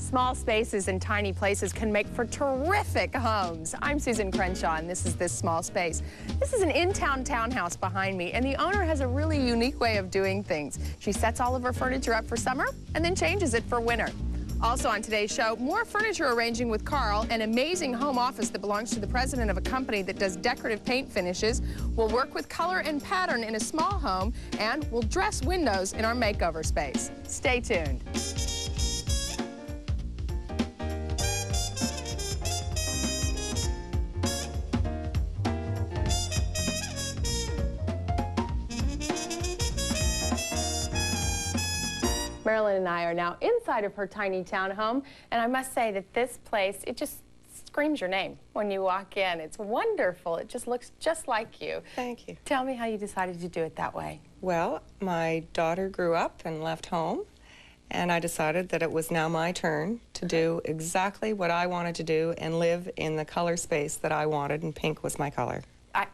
Small spaces and tiny places can make for terrific homes. I'm Susan Crenshaw, and this is This Small Space. This is an in-town townhouse behind me, and the owner has a really unique way of doing things. She sets all of her furniture up for summer and then changes it for winter. Also on today's show, more furniture arranging with Carl, an amazing home office that belongs to the president of a company that does decorative paint finishes. We'll work with color and pattern in a small home, and we'll dress windows in our makeover space. Stay tuned. Marilyn and I are now inside of her tiny townhome, and I must say that this place, it just screams your name when you walk in. It's wonderful. It just looks just like you. Thank you. Tell me how you decided to do it that way. Well, my daughter grew up and left home, and I decided that it was now my turn to do exactly what I wanted to do and live in the color space that I wanted, and pink was my color.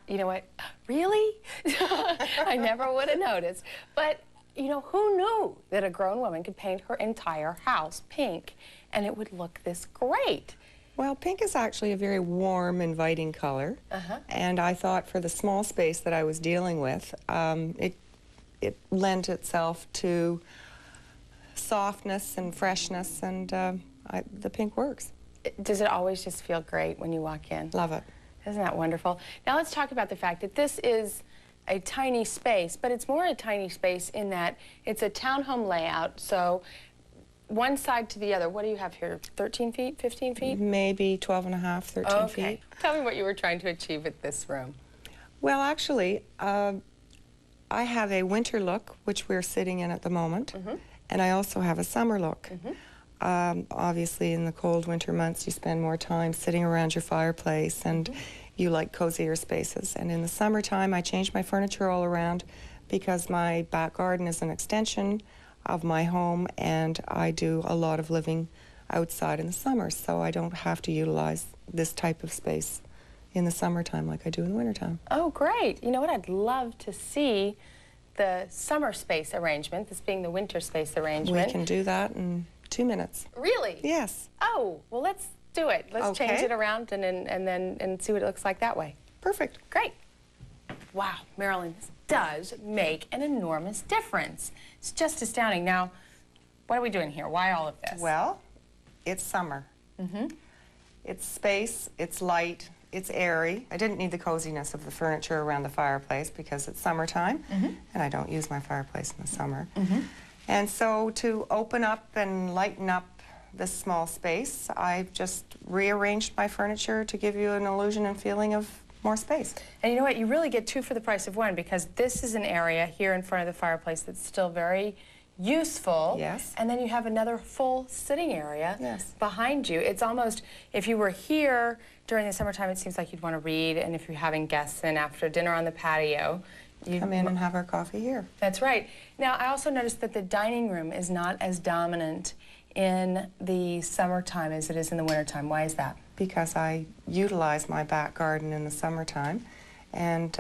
You know what? Really? I never would have noticed. But you know, who knew that a grown woman could paint her entire house pink and it would look this great? Well, pink is actually a very warm, inviting color. And I thought for the small space that I was dealing with, it lent itself to softness and freshness, and the pink works. Does it always just feel great when you walk in? Love it. Isn't that wonderful? Now let's talk about the fact that this is a tiny space, but it's more a tiny space in that it's a townhome layout, so one side to the other. What do you have here, 13 feet, 15 feet? Maybe 12 and a half, 13 feet. Tell me what you were trying to achieve with this room. Well, actually, I have a winter look, which we're sitting in at the moment, and I also have a summer look. Obviously, in the cold winter months, you spend more time sitting around your fireplace, and you like cozier spaces. And in the summertime, I change my furniture all around because my back garden is an extension of my home, and I do a lot of living outside in the summer, so I don't have to utilize this type of space in the summertime like I do in the wintertime. Oh, great. You know what? I'd love to see the summer space arrangement, this being the winter space arrangement. We can do that in 2 minutes. Really? Yes. Oh, well, let's do it. Let's change it around and see what it looks like that way. Perfect. Great. Wow, Marilyn, this does make an enormous difference. It's just astounding. Now, what are we doing here? Why all of this? Well, it's summer. It's space, it's light, it's airy. I didn't need the coziness of the furniture around the fireplace because it's summertime, and I don't use my fireplace in the summer. And so to open up and lighten up this small space, I've just rearranged my furniture to give you an illusion and feeling of more space. And you know what? You really get two for the price of one, because this is an area here in front of the fireplace that's still very useful. Yes. And then you have another full sitting area behind you. It's almost, if you were here during the summertime, it seems like you'd want to read, and if you're having guests in after dinner on the patio, you come in and have our coffee here. That's right. Now, I also noticed that the dining room is not as dominant in the summertime as it is in the wintertime. Why is that? Because I utilize my back garden in the summertime, and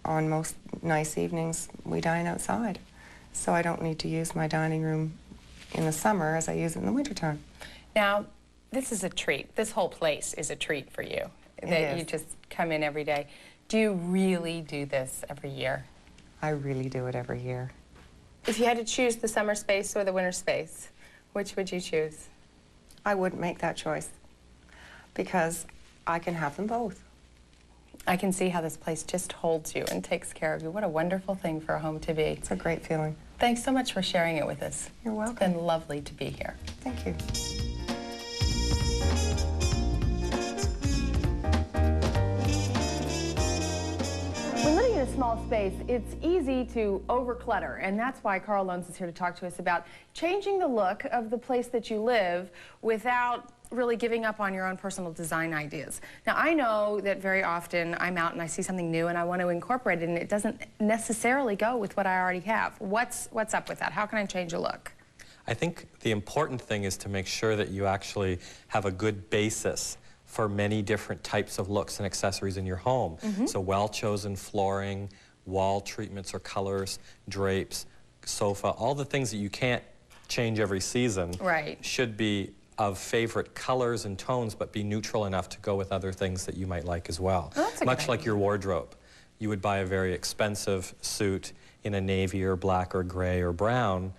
on most nice evenings we dine outside. So I don't need to use my dining room in the summer as I use it in the wintertime. Now, this is a treat. This whole place is a treat for you. That you just come in every day. Do you really do this every year? I really do it every year. If you had to choose the summer space or the winter space, which would you choose? I wouldn't make that choice because I can have them both. I can see how this place just holds you and takes care of you. What a wonderful thing for a home to be. It's a great feeling. Thanks so much for sharing it with us. You're welcome. It's been lovely to be here. Thank you. When living in a small space, it's easy to overclutter, and that's why Carl Loans is here to talk to us about changing the look of the place that you live without really giving up on your own personal design ideas. Now, I know that very often I'm out and I see something new and I want to incorporate it, and it doesn't necessarily go with what I already have. What's up with that? How can I change a look? I think the important thing is to make sure that you actually have a good basis for many different types of looks and accessories in your home. So well-chosen flooring, wall treatments or colors, drapes, sofa, all the things that you can't change every season should be of favorite colors and tones, but be neutral enough to go with other things that you might like as well. Oh, that's a Much good like idea. your wardrobe. You would buy a very expensive suit in a navy or black or gray or brown.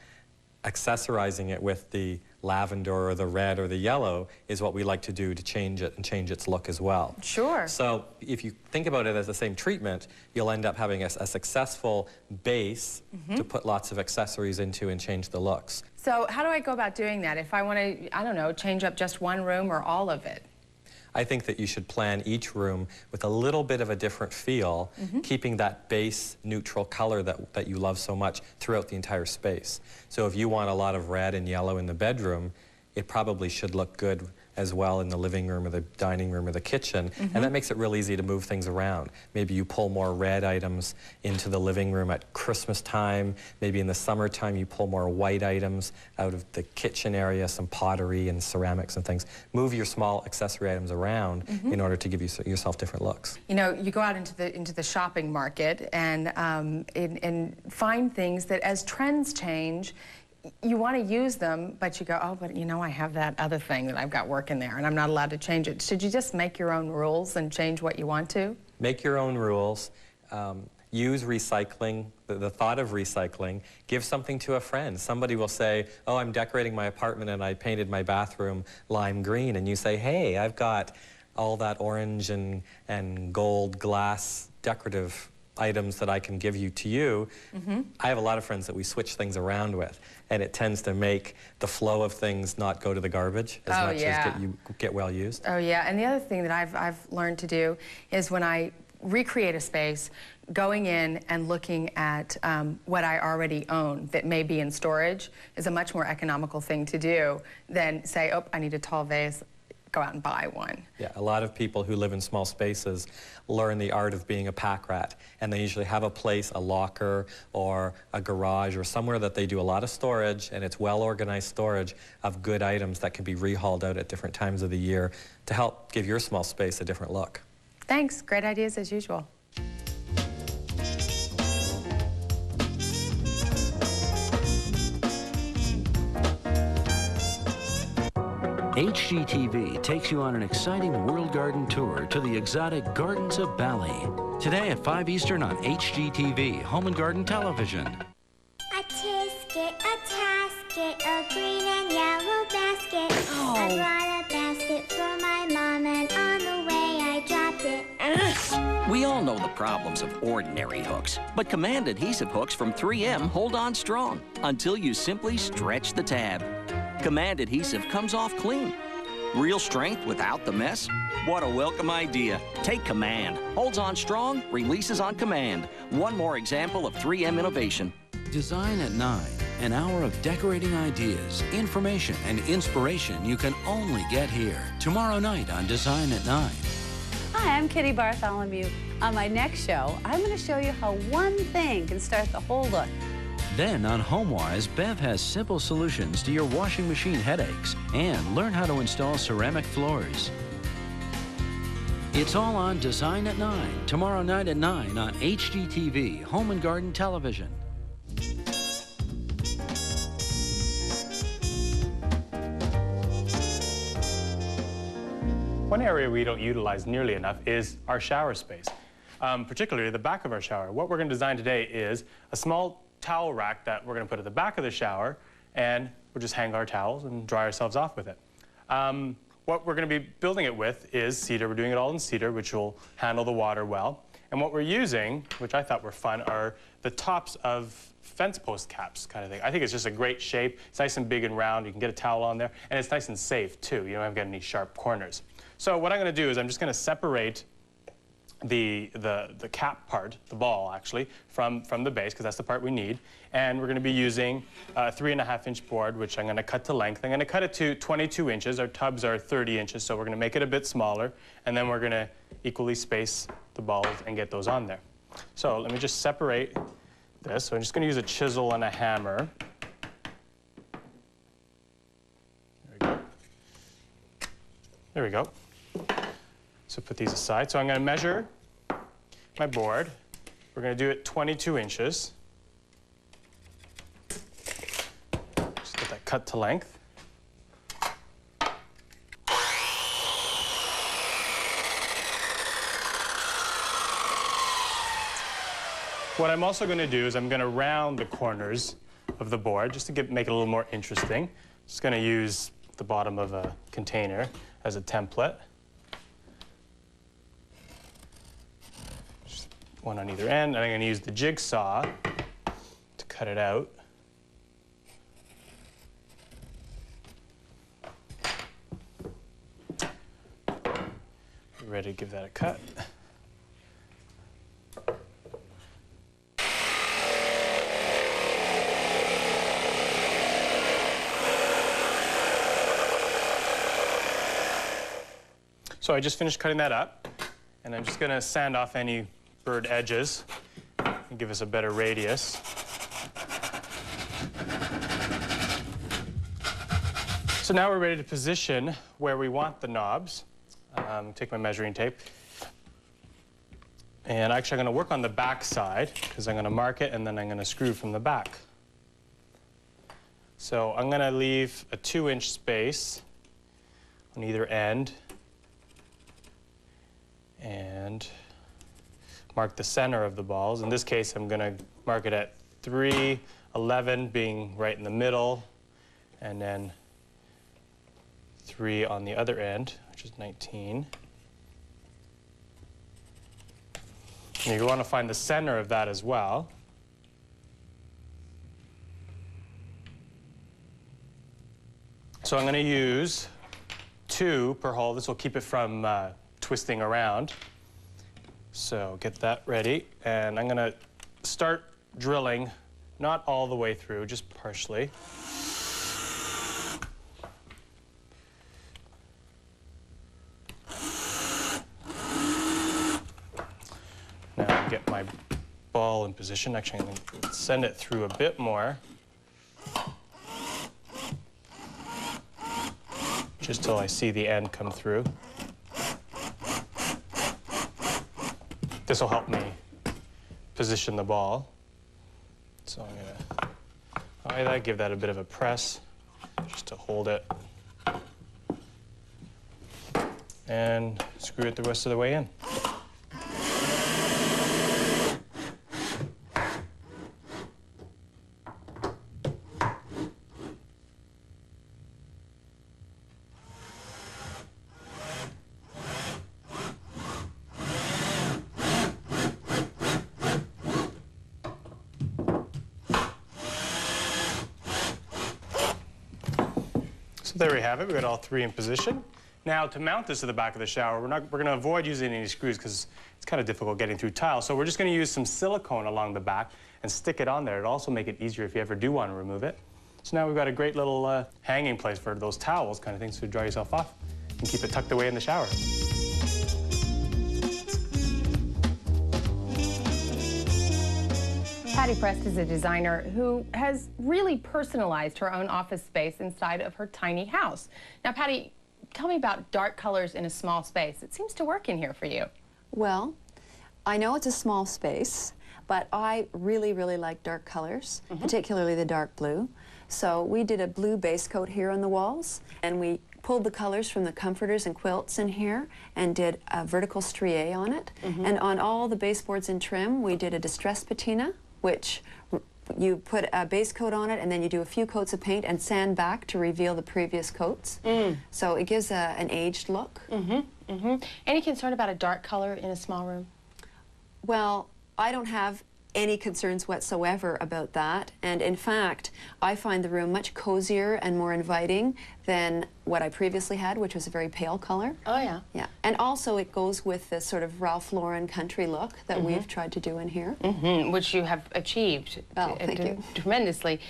Accessorizing it with the lavender or the red or the yellow is what we like to do to change it and change its look as well. Sure. So if you think about it as the same treatment, you'll end up having a successful base to put lots of accessories into and change the looks. So how do I go about doing that if I want to, I don't know, change up just one room or all of it? I think that you should plan each room with a little bit of a different feel, keeping that base neutral color that you love so much throughout the entire space. So if you want a lot of red and yellow in the bedroom, it probably should look good as well in the living room or the dining room or the kitchen, and that makes it real easy to move things around. Maybe you pull more red items into the living room at Christmas time. Maybe in the summertime you pull more white items out of the kitchen area, some pottery and ceramics and things. Move your small accessory items around in order to give yourself different looks. You know, you go out into the shopping market and find things that as trends change, you want to use them, but you go, oh, but you know, I have that other thing that I've got working there and I'm not allowed to change it. Should you just make your own rules and change what you want to? Make your own rules. Use recycling, the thought of recycling. Give something to a friend. Somebody will say, oh, I'm decorating my apartment and I painted my bathroom lime green. And you say, hey, I've got all that orange and gold glass decorative items that I can give to you. I have a lot of friends that we switch things around with, and it tends to make the flow of things not go to the garbage as much as get well used. Oh yeah, and the other thing that I've learned to do is when I recreate a space, going in and looking at what I already own that may be in storage is a much more economical thing to do than say, oh, I need a tall vase, go out and buy one. Yeah, a lot of people who live in small spaces learn the art of being a pack rat, and they usually have a place, a locker or a garage or somewhere that they do a lot of storage, and it's well-organized storage of good items that can be rehauled out at different times of the year to help give your small space a different look. Thanks, great ideas as usual. HGTV takes you on an exciting world garden tour to the exotic gardens of Bali. Today at 5 Eastern on HGTV, Home and Garden Television. A tisket, a tasket, a green and yellow basket. I brought a basket for my mom and on the way I dropped it. We all know the problems of ordinary hooks, but Command adhesive hooks from 3M hold on strong until you simply stretch the tab. Command adhesive comes off clean. Real strength without the mess? What a welcome idea. Take Command. Holds on strong, releases on command. One more example of 3M innovation. Design at 9, an hour of decorating ideas, information, and inspiration you can only get here. Tomorrow night on Design at 9. Hi, I'm Kitty Bartholomew. On my next show, I'm going to show you how one thing can start the whole look. Then on HomeWise, Bev has simple solutions to your washing machine headaches and learn how to install ceramic floors. It's all on Design at 9, tomorrow night at 9 on HGTV, Home and Garden Television. One area we don't utilize nearly enough is our shower space, particularly the back of our shower. What we're going to design today is a small towel rack that we're going to put at the back of the shower, and we'll just hang our towels and dry ourselves off with it. What we're going to be building it with is cedar. We're doing it all in cedar, which will handle the water well. And what we're using, which I thought were fun, are the tops of fence post caps kind of thing. I think it's just a great shape. It's nice and big and round. You can get a towel on there, and it's nice and safe too. You don't have to get any sharp corners. So what I'm going to do is I'm just going to separate the cap part, the ball actually, from the base, because that's the part we need. And we're going to be using a 3.5-inch board, which I'm going to cut to length. I'm going to cut it to 22 inches. Our tubs are 30 inches, so we're going to make it a bit smaller. And then we're going to equally space the balls and get those on there. So let me just separate this. So I'm just going to use a chisel and a hammer. There we go. There we go. So put these aside. So I'm going to measure my board. We're going to do it 22 inches. Just get that cut to length. What I'm also going to do is I'm going to round the corners of the board just to make it a little more interesting. Just going to use the bottom of a container as a template. Just one on either end, and I'm going to use the jigsaw to cut it out. Ready to give that a cut. So I just finished cutting that up, and I'm just going to sand off any burred edges and give us a better radius. So now we're ready to position where we want the knobs. Take my measuring tape. And actually I'm going to work on the back side because I'm going to mark it and then I'm going to screw from the back. So I'm going to leave a 2-inch space on either end and mark the center of the balls. In this case, I'm going to mark it at 3, 11 being right in the middle, and then 3 on the other end, which is 19. And you want to find the center of that as well. So I'm going to use 2 per hole. This will keep it from twisting around. So get that ready. And I'm going to start drilling, not all the way through, just partially. Now get my ball in position. Actually, I'm going to send it through a bit more. Just till I see the end come through. This will help me position the ball. So I'm going to apply that, give that a bit of a press just to hold it. And screw it the rest of the way in. So there we have it. We've got all 3 in position. Now, to mount this to the back of the shower, we're going to avoid using any screws because it's kind of difficult getting through tile. So we're just going to use some silicone along the back and stick it on there. It'll also make it easier if you ever do want to remove it. So now we've got a great little hanging place for those towels kind of things to dry yourself off and keep it tucked away in the shower. Patty Prest is a designer who has really personalized her own office space inside of her tiny house. Now, Patty, tell me about dark colors in a small space. It seems to work in here for you. Well, I know it's a small space, but I really, really like dark colors, particularly the dark blue. So we did a blue base coat here on the walls, and we pulled the colors from the comforters and quilts in here and did a vertical strié on it. And on all the baseboards and trim, we did a distressed patina, which you put a base coat on it and then you do a few coats of paint and sand back to reveal the previous coats. So it gives an aged look. Any concern about a dark color in a small room? Well, I don't have any concerns whatsoever about that, and in fact I find the room much cozier and more inviting than what I previously had, which was a very pale color. Oh yeah. Yeah, and also it goes with the sort of Ralph Lauren country look that we've tried to do in here. Which you have achieved thank you. tremendously.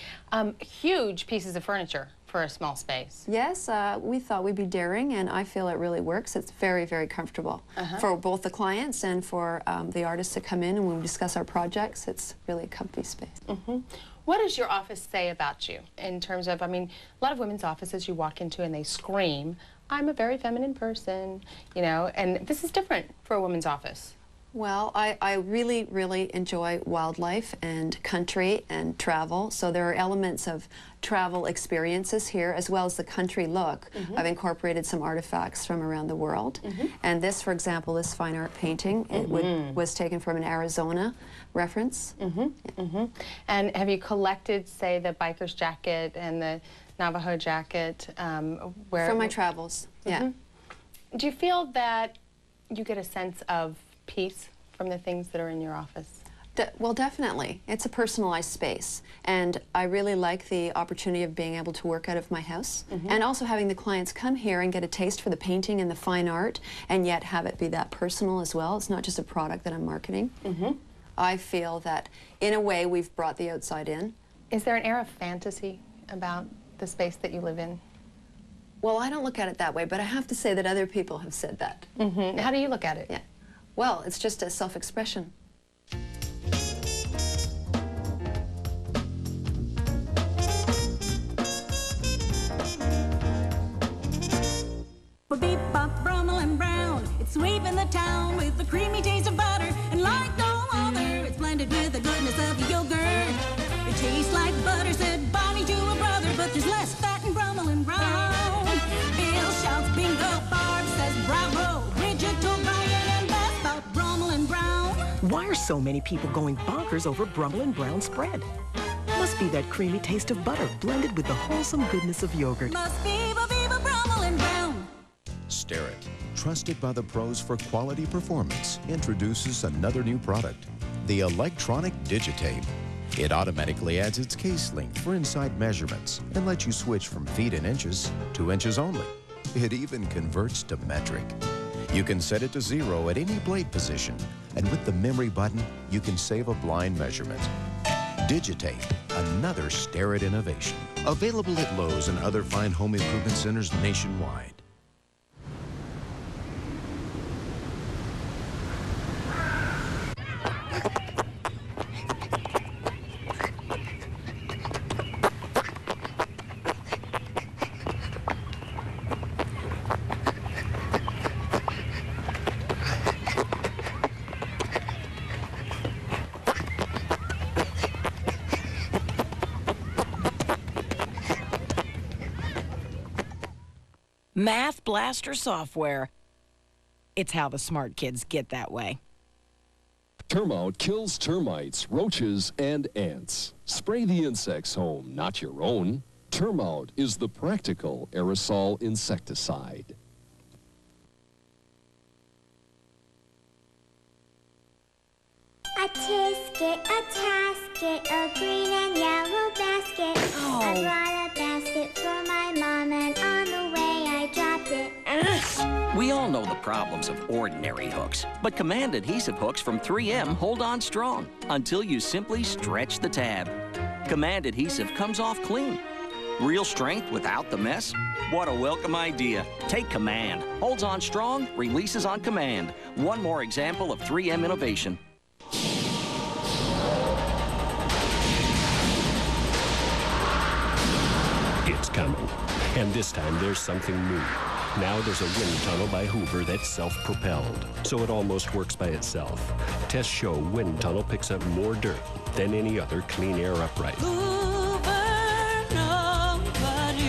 Huge pieces of furniture for a small space. Yes, we thought we'd be daring, and I feel it really works. It's very, very comfortable for both the clients and for the artists to come in, and when we discuss our projects, it's really a comfy space. What does your office say about you in terms of, I mean, a lot of women's offices you walk into and they scream, I'm a very feminine person, you know, and this is different for a woman's office. Well, I really, really enjoy wildlife and country and travel. So there are elements of travel experiences here as well as the country look. I've incorporated some artifacts from around the world. And this, for example, this fine art painting, it was taken from an Arizona reference. And have you collected, say, the biker's jacket and the Navajo jacket? From my travels, yeah. Do you feel that you get a sense of peace from the things that are in your office? Well, definitely. It's a personalized space, and I really like the opportunity of being able to work out of my house, and also having the clients come here and get a taste for the painting and the fine art, and yet have it be that personal as well. It's not just a product that I'm marketing. I feel that, in a way, we've brought the outside in. Is there an air of fantasy about the space that you live in? Well, I don't look at it that way, but I have to say that other people have said that. How do you look at it? Yeah. Well, it's just a self-expression. Beep, bop, Brummel and Brown. It's sweeping the town with the creamy taste of butter. And like no other, it's blended with the goodness of yogurt. It tastes like butter, said Bonnie to a brother, but there's less fat in Brummel and Brown. Bill shouts bingo, Barb says bravo. Bridget told Brian and Beth about Brummel and Brown. Why are so many people going bonkers over Brummel and Brown spread? Must be that creamy taste of butter blended with the wholesome goodness of yogurt. Must be Brummel and Brown. Starrett, trusted by the pros for quality performance, introduces another new product, the electronic Digitape. It automatically adds its case length for inside measurements and lets you switch from feet and inches to inches only. It even converts to metric. You can set it to 0 at any blade position, and with the memory button, you can save a blind measurement. Digitape, another Starrett innovation. Available at Lowe's and other fine home improvement centers nationwide. Math Blaster software. It's how the smart kids get that way. Termout kills termites, roaches, and ants. Spray the insects home, not your own. Termout is the practical aerosol insecticide. A tisket, a tasket, a green and yellow basket. I brought a basket for my mom, and on the way I dropped it. We all know the problems of ordinary hooks, but Command adhesive hooks from 3M hold on strong until you simply stretch the tab. Command adhesive comes off clean. Real strength without the mess? What a welcome idea. Take Command. Holds on strong, releases on command. One more example of 3M innovation. It's coming. And this time there's something new. Now there's a wind tunnel by Hoover that's self-propelled, so it almost works by itself. Tests show wind tunnel picks up more dirt than any other clean air upright. Hoover, nobody.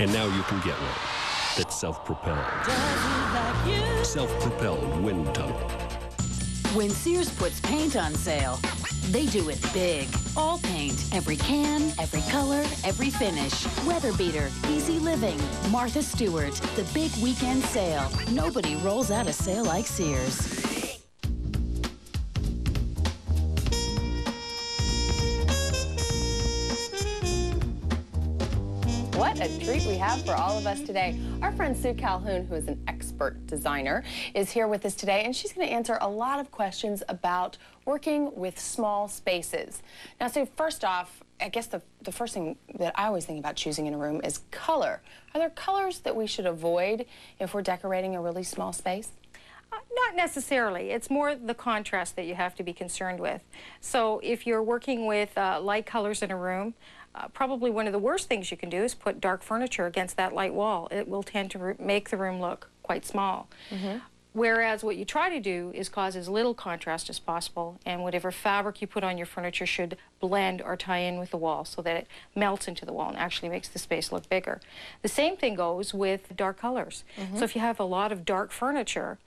And now you can get one that's self-propelled. Like you. Self-propelled wind tunnel. When Sears puts paint on sale, they do it big. All paint, every can, every color, every finish. Weather Beater, Easy Living, Martha Stewart, the big weekend sale. Nobody rolls out a sale like Sears. What a treat we have for all of us today. Our friend Sue Calhoun, who is an expert designer, is here with us today, and she's going to answer a lot of questions about working with small spaces. Now, Sue, first off, I guess the first thing that I always think about choosing in a room is color. Are there colors that we should avoid if we're decorating a really small space? Not necessarily. It's more the contrast that you have to be concerned with. So if you're working with light colors in a room, probably one of the worst things you can do is put dark furniture against that light wall. It will tend to make the room look quite small. Whereas what you try to do is cause as little contrast as possible, and whatever fabric you put on your furniture should blend or tie in with the wall so that it melts into the wall and actually makes the space look bigger. The same thing goes with dark colors. So if you have a lot of dark furniture,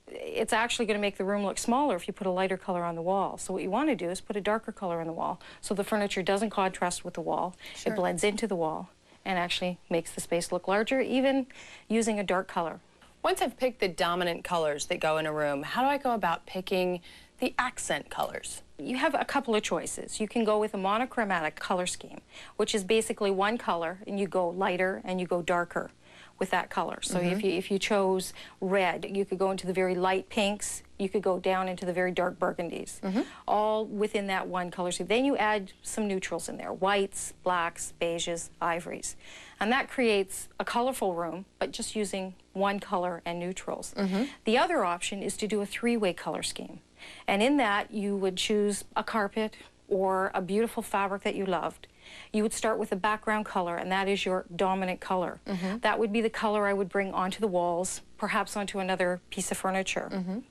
it's actually going to make the room look smaller if you put a lighter color on the wall. So what you want to do is put a darker color on the wall so the furniture doesn't contrast with the wall, it blends into the wall, and actually makes the space look larger, even using a dark color. Once I've picked the dominant colors that go in a room, how do I go about picking the accent colors? You have a couple of choices. You can go with a monochromatic color scheme, which is basically one color, and you go lighter and you go darker with that color. So if you chose red, you could go into the very light pinks, you could go down into the very dark burgundies, all within that one color scheme. Then you add some neutrals in there, whites, blacks, beiges, ivories. And that creates a colorful room, but just using one color and neutrals. The other option is to do a three-way color scheme. And in that, you would choose a carpet or a beautiful fabric that you loved. You would start with a background color, and that is your dominant color. That would be the color I would bring onto the walls, perhaps onto another piece of furniture.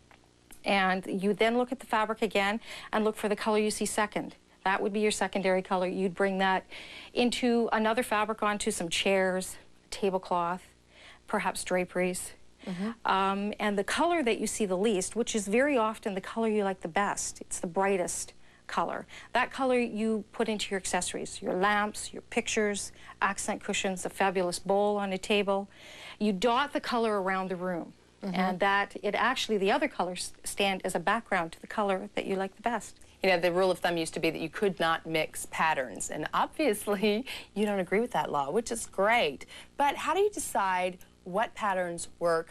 And you then look at the fabric again and look for the color you see second. That would be your secondary color. You'd bring that into another fabric, onto some chairs, tablecloth, perhaps draperies. And the color that you see the least, which is very often the color you like the best, it's the brightest color. That color you put into your accessories, your lamps, your pictures, accent cushions, a fabulous bowl on a table. You dot the color around the room. And that it actually, the other colors stand as a background to the color that you like the best. You know, the rule of thumb used to be that you could not mix patterns, and obviously you don't agree with that law, which is great. But how do you decide what patterns work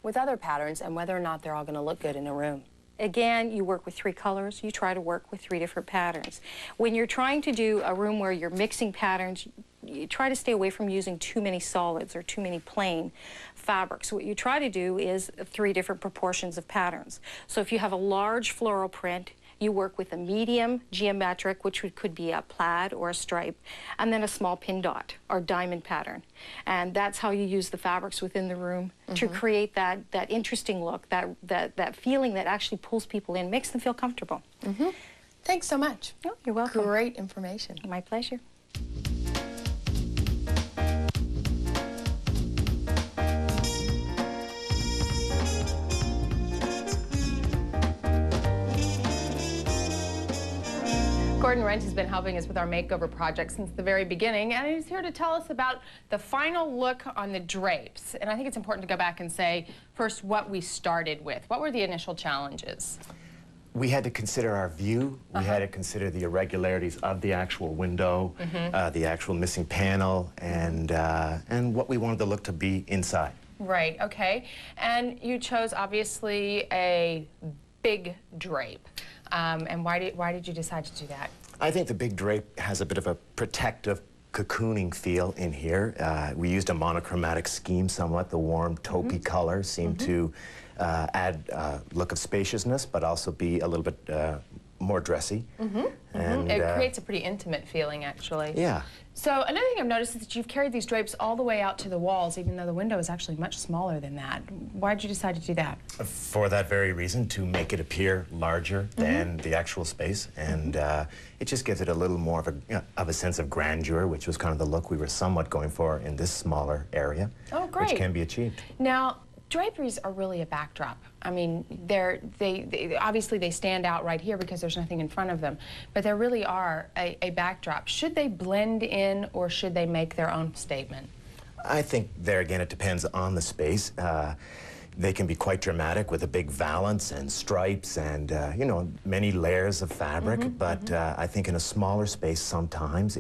with other patterns and whether or not they're all going to look good in a room? Again, you work with three colors. You try to work with three different patterns. When you're trying to do a room where you're mixing patterns, you try to stay away from using too many solids or too many plain fabrics. What you try to do is three different proportions of patterns. So if you have a large floral print, you work with a medium geometric, which could be a plaid or a stripe, and then a small pin dot or diamond pattern. And that's how you use the fabrics within the room to create that interesting look, that feeling that actually pulls people in, makes them feel comfortable. Thanks so much. Oh, you're welcome. Great information. My pleasure. Gordon Wrench has been helping us with our makeover project since the very beginning, and he's here to tell us about the final look on the drapes. And I think it's important to go back and say first what we started with. What were the initial challenges? We had to consider our view. We had to consider the irregularities of the actual window, the actual missing panel, and what we wanted the look to be inside. Right, okay. And you chose, obviously, a big drape. And why did you decide to do that? I think the big drape has a bit of a protective, cocooning feel in here. We used a monochromatic scheme somewhat. The warm taupey color seemed to add a look of spaciousness, but also be a little bit more dressy. And, it creates a pretty intimate feeling, actually. Yeah. So another thing I've noticed is that you've carried these drapes all the way out to the walls, even though the window is actually much smaller than that. Why did you decide to do that? For that very reason, to make it appear larger than the actual space, and it just gives it a little more of a sense of grandeur, which was kind of the look we were somewhat going for in this smaller area. Oh, great. Which can be achieved. Now, draperies are really a backdrop. I mean, obviously they stand out right here because there's nothing in front of them, but they really are a backdrop. Should they blend in or should they make their own statement? I think there again it depends on the space. They can be quite dramatic with a big valance and stripes and, you know, many layers of fabric, but I think in a smaller space sometimes,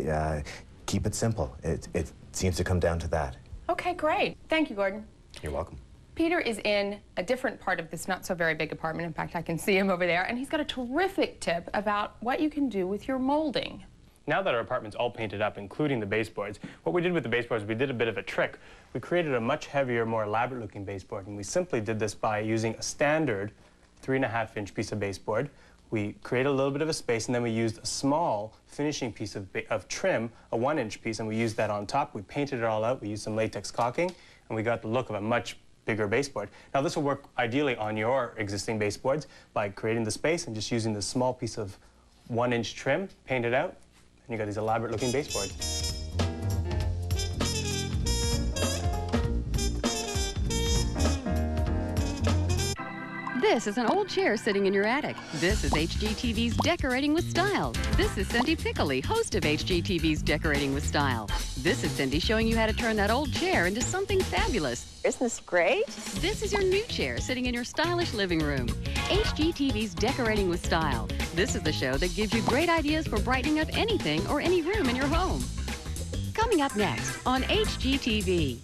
keep it simple. It seems to come down to that. Okay, great. Thank you, Gordon. You're welcome. Peter is in a different part of this not so very big apartment. In fact, I can see him over there, and he's got a terrific tip about what you can do with your molding. Now that our apartment's all painted up, including the baseboards, what we did with the baseboards, we did a bit of a trick. We created a much heavier, more elaborate looking baseboard, and we simply did this by using a standard 3.5-inch piece of baseboard. We created a little bit of a space, and then we used a small finishing piece of trim, a 1-inch piece, and we used that on top. We painted it all out. We used some latex caulking, and we got the look of a much bigger baseboard. Now this will work ideally on your existing baseboards by creating the space and just using this small piece of 1-inch trim, paint it out, and you got these elaborate looking baseboards. This is an old chair sitting in your attic. This is HGTV's Decorating with Style. This is Cindy Piccoli, host of HGTV's Decorating with Style. This is Cindy showing you how to turn that old chair into something fabulous. Isn't this great? This is your new chair sitting in your stylish living room. HGTV's Decorating with Style. This is the show that gives you great ideas for brightening up anything or any room in your home. Coming up next on HGTV.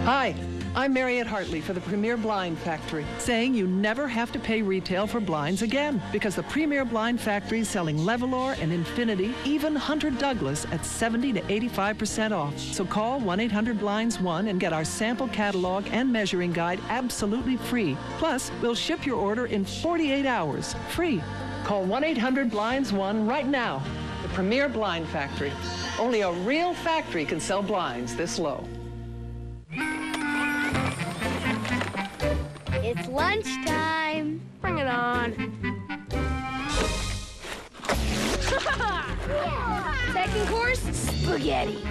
Hi, I'm Mariette Hartley for the Premier Blind Factory, saying you never have to pay retail for blinds again because the Premier Blind Factory is selling Levolor and Infinity, even Hunter Douglas at 70 to 85% off. So call 1-800-BLINDS-1 and get our sample catalog and measuring guide absolutely free. Plus, we'll ship your order in 48 hours, free. Call 1-800-BLINDS-1 right now. The Premier Blind Factory. Only a real factory can sell blinds this low. It's lunchtime. Bring it on. Second course, spaghetti.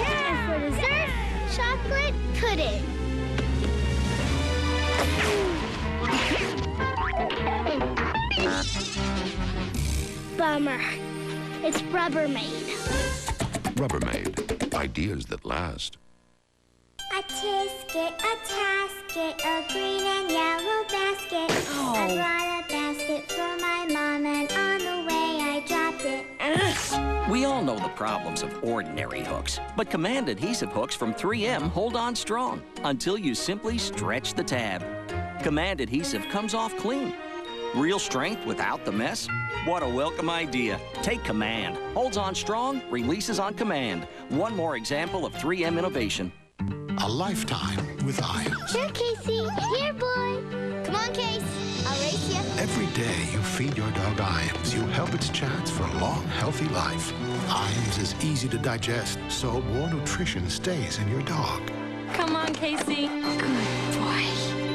And for dessert, chocolate pudding. Bummer. It's Rubbermaid. Rubbermaid. Ideas that last. A tisket, a tasket, a green and yellow basket. I brought a basket for my mom, and on the way I dropped it. We all know the problems of ordinary hooks, but Command adhesive hooks from 3M hold on strong until you simply stretch the tab. Command adhesive comes off clean. Real strength without the mess? What a welcome idea. Take Command. Holds on strong, releases on command. One more example of 3M innovation. A lifetime with Iams. Here, Casey. Here, boy. Come on, Case. I'll race you. Every day you feed your dog Iams, you help its chance for a long, healthy life. Iams is easy to digest, so more nutrition stays in your dog. Come on, Casey. Good boy.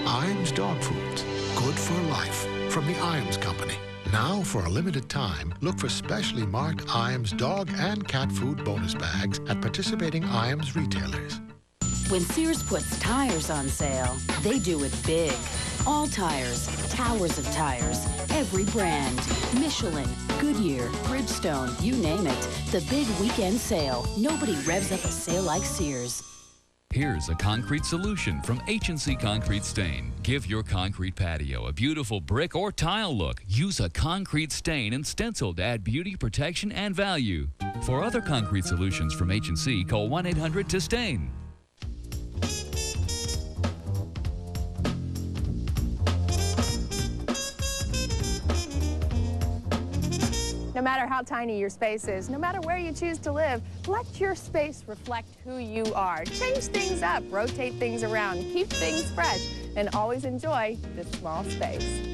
Iams Dog Foods. Good for life. From the Iams Company. Now, for a limited time, look for specially marked Iams dog and cat food bonus bags at participating Iams retailers. When Sears puts tires on sale, they do it big. All tires, towers of tires, every brand. Michelin, Goodyear, Bridgestone, you name it. The big weekend sale. Nobody revs up a sale like Sears. Here's a concrete solution from H&C Concrete Stain. Give your concrete patio a beautiful brick or tile look. Use a concrete stain and stencil to add beauty, protection, and value. For other concrete solutions from H&C, call 1-800-TO-STAIN. No matter how tiny your space is, no matter where you choose to live, let your space reflect who you are. Change things up, rotate things around, keep things fresh, and always enjoy this small space.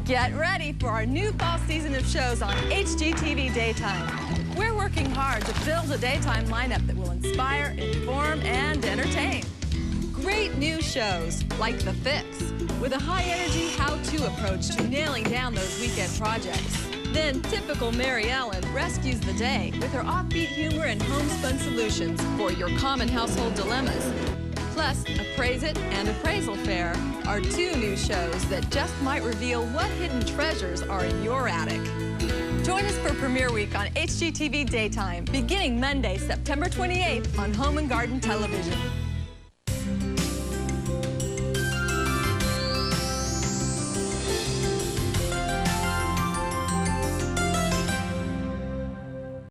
Get ready for our new fall season of shows on HGTV Daytime. We're working hard to build a daytime lineup that will inspire, inform, and entertain. Great new shows like The Fix, with a high-energy how-to approach to nailing down those weekend projects. Then Typical Mary Ellen rescues the day with her offbeat humor and homespun solutions for your common household dilemmas. Plus, Appraise It and Appraisal Fair are two new shows that just might reveal what hidden treasures are in your attic. Join us for Premiere Week on HGTV Daytime, beginning Monday, September 28th on Home and Garden Television.